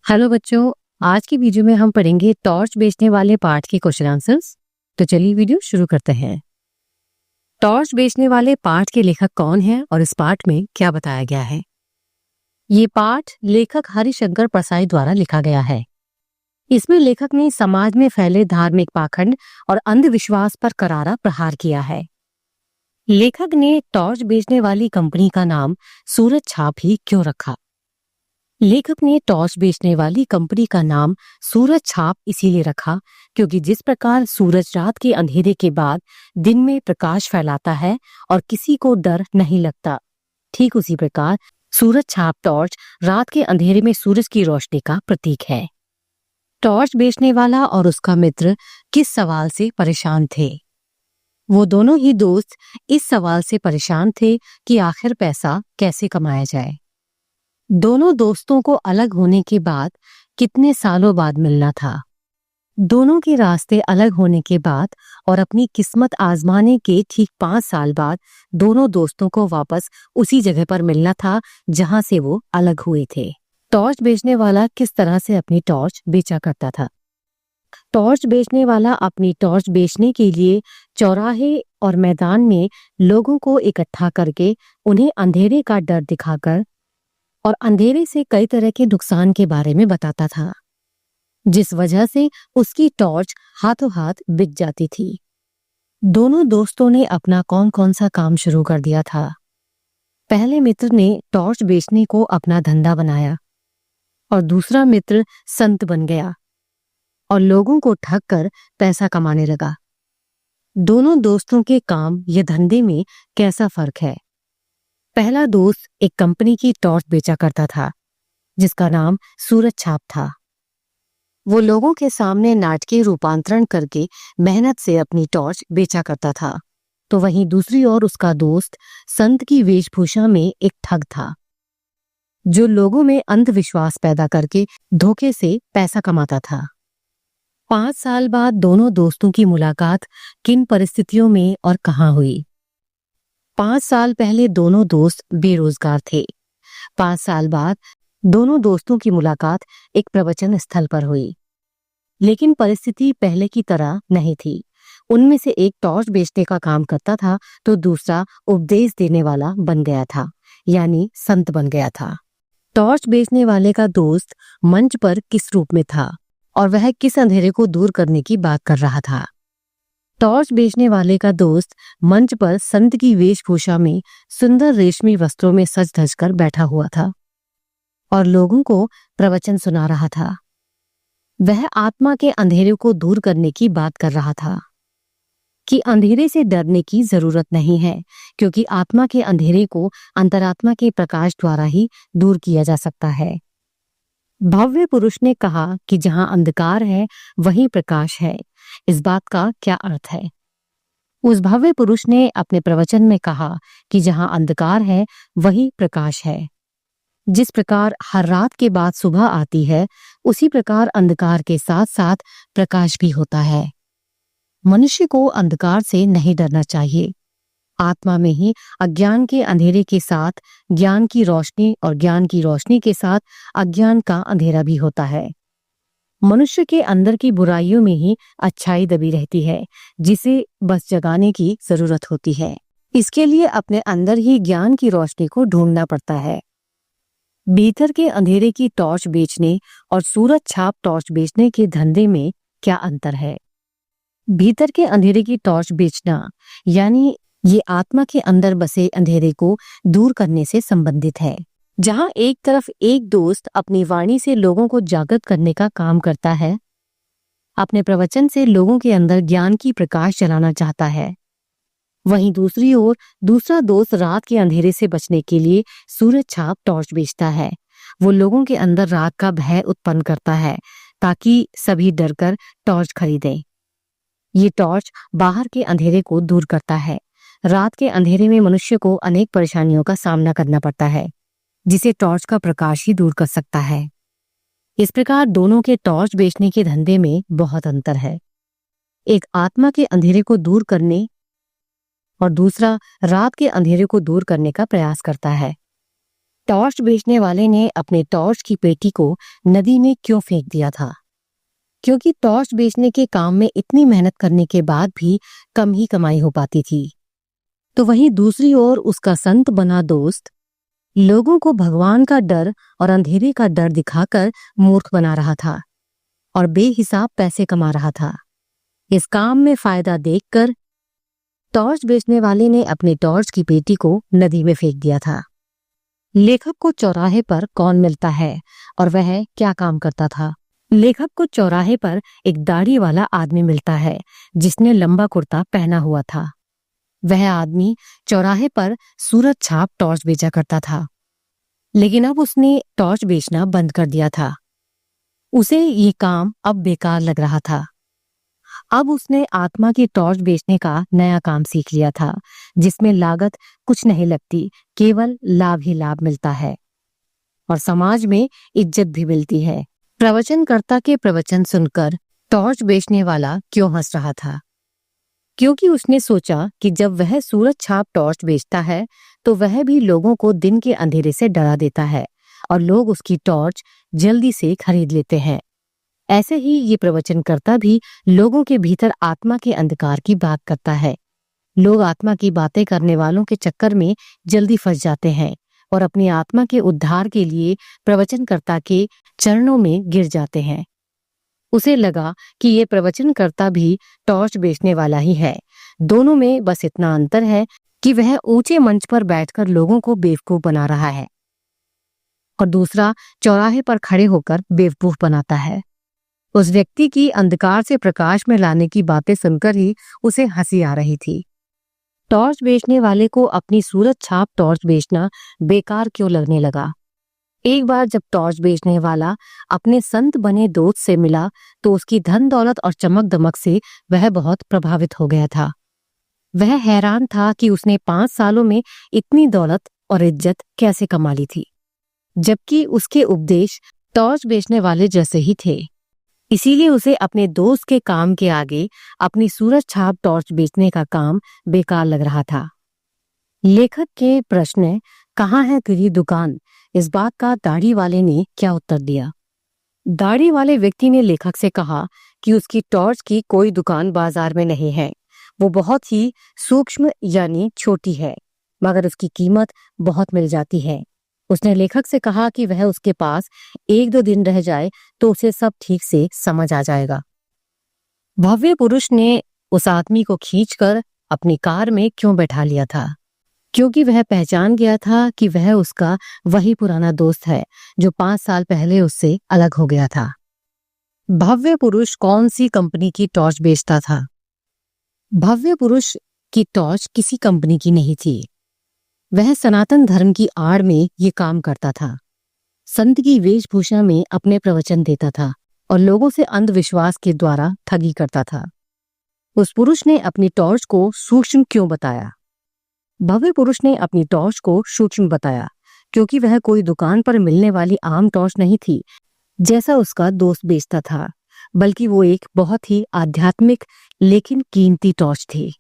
Hello बच्चों, आज की वीडियो में हम पढ़ेंगे टॉर्च बेचने वाले पाठ के क्वेश्चन आंसर्स। तो चलिए वीडियो शुरू करते हैं। टॉर्च बेचने वाले पाठ के लेखक कौन हैं और इस पाठ में क्या बताया गया है? ये पाठ लेखक हरिशंकर परसाई द्वारा लिखा गया है। इसमें लेखक ने समाज में फैले धार्मिक पाखंड और अंधविश्वास पर करारा प्रहार किया है। लेखक ने टॉर्च बेचने वाली कंपनी का नाम सूरज छाप ही क्यों रखा? लेखक ने टॉर्च बेचने वाली कंपनी का नाम सूरज छाप इसीलिए रखा क्योंकि जिस प्रकार सूरज रात के अंधेरे के बाद दिन में प्रकाश फैलाता है और किसी को डर नहीं लगता, ठीक उसी प्रकार सूरज छाप टॉर्च रात के अंधेरे में सूरज की रोशनी का प्रतीक है। टॉर्च बेचने वाला और उसका मित्र किस सवाल से परेशान थे? वो दोनों ही दोस्त इस सवाल से परेशान थे कि आखिर पैसा कैसे कमाया जाए। दोनों दोस्तों को अलग होने के बाद कितने सालों बाद मिलना था? दोनों के रास्ते अलग होने के बाद और अपनी किस्मत आजमाने के ठीक 5 साल बाद दोनों दोस्तों को वापस उसी जगह पर मिलना था जहां से वो अलग हुए थे। टॉर्च बेचने वाला किस तरह से अपनी टॉर्च बेचा करता था? टॉर्च बेचने वाला अपनी टॉर्च बेचने के लिए चौराहे और मैदान में लोगों को इकट्ठा करके उन्हें अंधेरे का डर दिखाकर और अंधेरे से कई तरह के नुकसान के बारे में बताता था, जिस वजह से उसकी टॉर्च हाथों हाथ बिक जाती थी। दोनों दोस्तों ने अपना कौन कौन सा काम शुरू कर दिया था? पहले मित्र ने टॉर्च बेचने को अपना धंधा बनाया और दूसरा मित्र संत बन गया और लोगों को ठग कर पैसा कमाने लगा। दोनों दोस्तों के काम या धंधे में कैसा फर्क है? पहला दोस्त एक कंपनी की टॉर्च बेचा करता था जिसका नाम सूरज छाप था। वो लोगों के सामने नाटकीय रूपांतरण करके मेहनत से अपनी टॉर्च बेचा करता था। तो वहीं दूसरी ओर उसका दोस्त संत की वेशभूषा में एक ठग था जो लोगों में अंधविश्वास पैदा करके धोखे से पैसा कमाता था। 5 साल बाद दोनों दोस्तों की मुलाकात किन परिस्थितियों में और कहाँ हुई? 5 साल पहले दोनों दोस्त बेरोजगार थे। 5 साल बाद दोनों दोस्तों की मुलाकात एक प्रवचन स्थल पर हुई, लेकिन परिस्थिति पहले की तरह नहीं थी। उनमें से एक टॉर्च बेचने का काम करता था तो दूसरा उपदेश देने वाला बन गया था, यानी संत बन गया था। टॉर्च बेचने वाले का दोस्त मंच पर किस रूप में था और वह किस अंधेरे को दूर करने की बात कर रहा था? टॉर्च बेचने वाले का दोस्त मंच पर संत की वेशभूषा में सुंदर रेशमी वस्त्रों में सज धज कर बैठा हुआ था और लोगों को प्रवचन सुना रहा था। वह आत्मा के अंधेरे को दूर करने की बात कर रहा था कि अंधेरे से डरने की जरूरत नहीं है, क्योंकि आत्मा के अंधेरे को अंतरात्मा के प्रकाश द्वारा ही दूर किया जा सकता है। भव्य पुरुष ने कहा कि जहां अंधकार है वहीं प्रकाश है। इस बात का क्या अर्थ है? उस भव्य पुरुष ने अपने प्रवचन में कहा कि जहां अंधकार है वही प्रकाश है। जिस प्रकार हर रात के बाद सुबह आती है, उसी प्रकार अंधकार के साथ साथ प्रकाश भी होता है। मनुष्य को अंधकार से नहीं डरना चाहिए। आत्मा में ही अज्ञान के अंधेरे के साथ ज्ञान की रोशनी और ज्ञान की रोशनी के साथ अज्ञान का अंधेरा भी होता है। मनुष्य के अंदर की बुराइयों में ही अच्छाई दबी रहती है, जिसे बस जगाने की जरूरत होती है। इसके लिए अपने अंदर ही ज्ञान की रोशनी को ढूंढना पड़ता है। भीतर के अंधेरे की टॉर्च बेचने और सूरज छाप टॉर्च बेचने के धंधे में क्या अंतर है? भीतर के अंधेरे की टॉर्च बेचना यानी ये आत्मा के अंदर बसे अंधेरे को दूर करने से संबंधित है। जहां एक तरफ एक दोस्त अपनी वाणी से लोगों को जागृत करने का काम करता है, अपने प्रवचन से लोगों के अंदर ज्ञान की प्रकाश जलाना चाहता है, वहीं दूसरी ओर दूसरा दोस्त रात के अंधेरे से बचने के लिए सूरज छाप टॉर्च बेचता है। वो लोगों के अंदर रात का भय उत्पन्न करता है ताकि सभी डरकर टॉर्च खरीदें। ये टॉर्च बाहर के अंधेरे को दूर करता है। रात के अंधेरे में मनुष्य को अनेक परेशानियों का सामना करना पड़ता है, जिसे टॉर्च का प्रकाश ही दूर कर सकता है। इस प्रकार दोनों के टॉर्च बेचने के धंधे में बहुत अंतर है। एक आत्मा के अंधेरे को दूर करने और दूसरा रात के अंधेरे को दूर करने का प्रयास करता है। टॉर्च बेचने वाले ने अपने टॉर्च की पेटी को नदी में क्यों फेंक दिया था? क्योंकि टॉर्च बेचने के काम में इतनी मेहनत करने के बाद भी कम ही कमाई हो पाती थी। तो वहीं दूसरी ओर उसका संत बना दोस्त लोगों को भगवान का डर और अंधेरे का डर दिखाकर मूर्ख बना रहा था और बेहिसाब पैसे कमा रहा था। इस काम में फायदा देखकर टॉर्च बेचने वाले ने अपने टॉर्च की पेटी को नदी में फेंक दिया था। लेखक को चौराहे पर कौन मिलता है और वह क्या काम करता था? लेखक को चौराहे पर एक दाढ़ी वाला आदमी मिलता है जिसने लंबा कुर्ता पहना हुआ था। वह आदमी चौराहे पर सूरज छाप टॉर्च बेचा करता था, लेकिन अब उसने टॉर्च बेचना बंद कर दिया था। उसे ये काम अब बेकार लग रहा था। अब उसने आत्मा की टॉर्च बेचने का नया काम सीख लिया था, जिसमें लागत कुछ नहीं लगती, केवल लाभ ही लाभ मिलता है और समाज में इज्जत भी मिलती है। प्रवचनकर्ता के प्रवचन सुनकर टॉर्च बेचने वाला क्यों हंस रहा था? क्योंकि उसने सोचा कि जब वह सूरज छाप टॉर्च बेचता है तो वह भी लोगों को दिन के अंधेरे से डरा देता है और लोग उसकी टॉर्च जल्दी से खरीद लेते हैं। ऐसे ही ये प्रवचनकर्ता भी लोगों के भीतर आत्मा के अंधकार की बात करता है। लोग आत्मा की बातें करने वालों के चक्कर में जल्दी फंस जाते हैं और अपनी आत्मा के उद्धार के लिए प्रवचनकर्ता के चरणों में गिर जाते हैं। उसे लगा कि ये प्रवचनकर्ता भी टॉर्च बेचने वाला ही है। दोनों में बस इतना अंतर है कि वह ऊंचे मंच पर बैठकर लोगों को बेवकूफ बना रहा है और दूसरा चौराहे पर खड़े होकर बेवकूफ बनाता है। उस व्यक्ति की अंधकार से प्रकाश में लाने की बातें सुनकर ही उसे हंसी आ रही थी। टॉर्च बेचने वाले को अपनी सूरज छाप टॉर्च बेचना बेकार क्यों लगने लगा? एक बार जब टॉर्च बेचने वाला अपने संत बने दोस्त से मिला तो उसकी धन दौलत और चमक दमक से वह बहुत प्रभावित हो गया था। वह हैरान था कि उसने 5 सालों में इतनी दौलत और इज्जत कैसे कमा ली थी, जबकि उसके उपदेश टॉर्च बेचने वाले जैसे ही थे। इसीलिए उसे अपने दोस्त के काम के आगे अपनी सूरज छाप टॉर्च बेचने का काम बेकार लग रहा था। लेखक के प्रश्न कहाँ है तेरी दुकान, इस बात का दाढ़ी वाले ने क्या उत्तर दिया? दाढ़ी वाले व्यक्ति ने लेखक से कहा कि उसकी टॉर्च की कोई दुकान बाजार में नहीं है। वो बहुत ही सूक्ष्म यानी छोटी है, मगर उसकी कीमत बहुत मिल जाती है। उसने लेखक से कहा कि वह उसके पास 1-2 दिन रह जाए तो उसे सब ठीक से समझ आ जाएगा। भव्य पुरुष ने उस आदमी को खींचकर अपनी कार में क्यों बैठा लिया था? क्योंकि वह पहचान गया था कि वह उसका वही पुराना दोस्त है जो 5 साल पहले उससे अलग हो गया था। भव्य पुरुष कौन सी कंपनी की टॉर्च बेचता था? भव्य पुरुष की टॉर्च किसी कंपनी की नहीं थी। वह सनातन धर्म की आड़ में ये काम करता था। संत की वेशभूषा में अपने प्रवचन देता था और लोगों से अंधविश्वास के द्वारा ठगी करता था। उस पुरुष ने अपनी टॉर्च को सूक्ष्म क्यों बताया? भव्य पुरुष ने अपनी टॉर्च को सूक्ष्म बताया क्योंकि वह कोई दुकान पर मिलने वाली आम टॉर्च नहीं थी जैसा उसका दोस्त बेचता था, बल्कि वो एक बहुत ही आध्यात्मिक लेकिन कीमती टॉर्च थी।